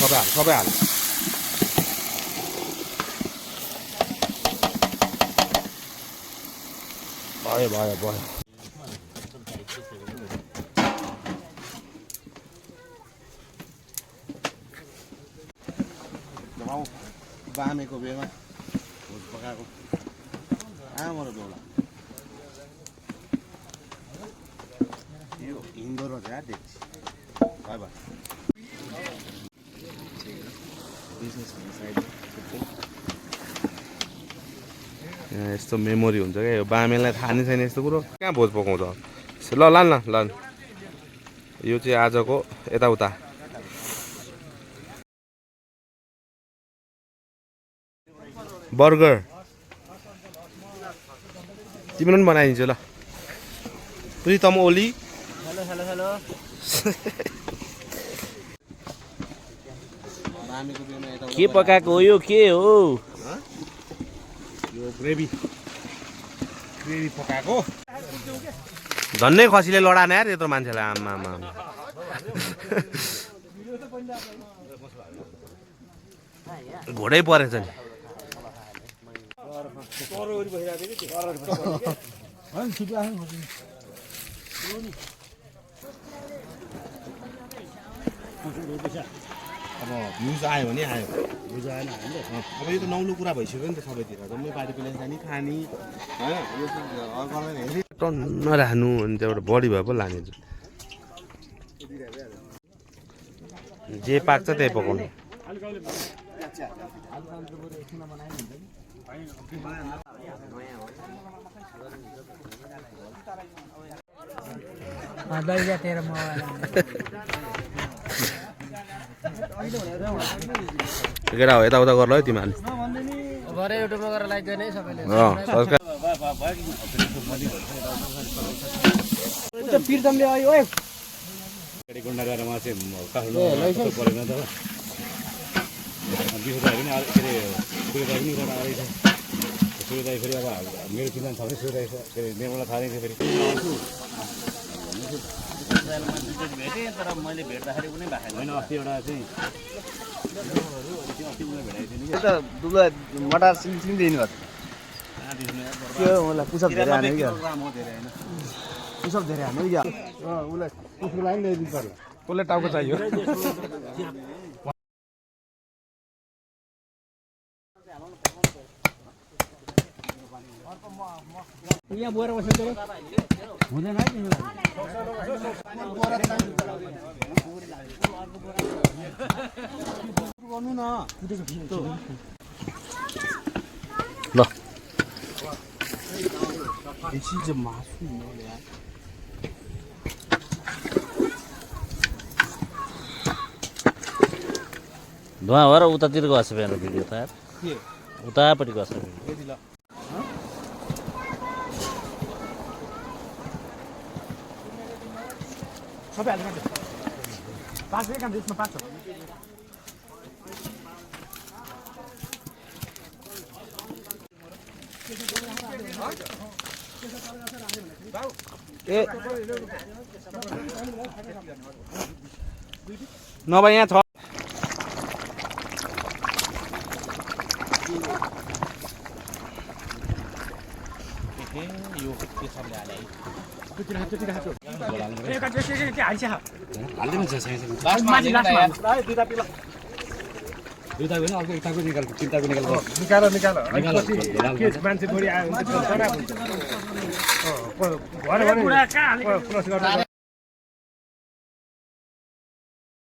सबै हाल भयो बामेको बेमा भोज पकाएको आमार बेला यो हिँडो रहेछ यार देख्छु बाई बाई यस्तो मेमोरी हुन्छ क्या यो बामेलाई थाहा नै छैन यस्तो कुरो कहाँ भोज पकाउँछ ल लान यो चाहिँ आजको यताउता बर्गर तिमीले पनि बनाइदिन्छु ल प्रितम ओली हेलो के पकाएको हो यो के हो यो ग्रेभी पकाएको झन्नै खसीले लडान यार यत्रो मान्छेलाई आमा घोडै परेछ नि अब भ्युज आयो भने आयो भ्युज आएन अब यो त नौलो कुरा भइसक्यो नि त सबैतिर जम्मै पार्टी प्लान खाने होइन टन्न राख्नु अनि त्यहाँबाट बढी भए पो लाने जे पाक्छ त्यही पकाउनु केटा हो यताउता गर ल तिमीहरूले मेरो किन छ भने सुरु निर्मला थाहा थियो फेरि भेटेँ तर मैले भेट्दाखेरि कुनै भएको होइन अस्ति एउटा चाहिँ दुब्ला मटार सिङ दिनु भएको त्यो मलाई पुसअप धेरै हाने क्या पुसअप धेरै हाने क्या उसलाई कुकुर लागि ल्याइदिनु पर्यो कसले टाउको चाहियो यहाँ बोएर बसेको हुँदैन है गर्नु न ल मासु धुवा भएर उतातिर गएको छ बिहान भिडियो त यार उतापट्टि गएको छ सबै हाल्नु पाँच एक यसमा पाँच ए नभए यहाँ छ यो के छ ल्याले हाल्दैन छ दुईटा होइन अर्को एकताको निकाल तिनटाको निकाल मान्छे बढी आयो भने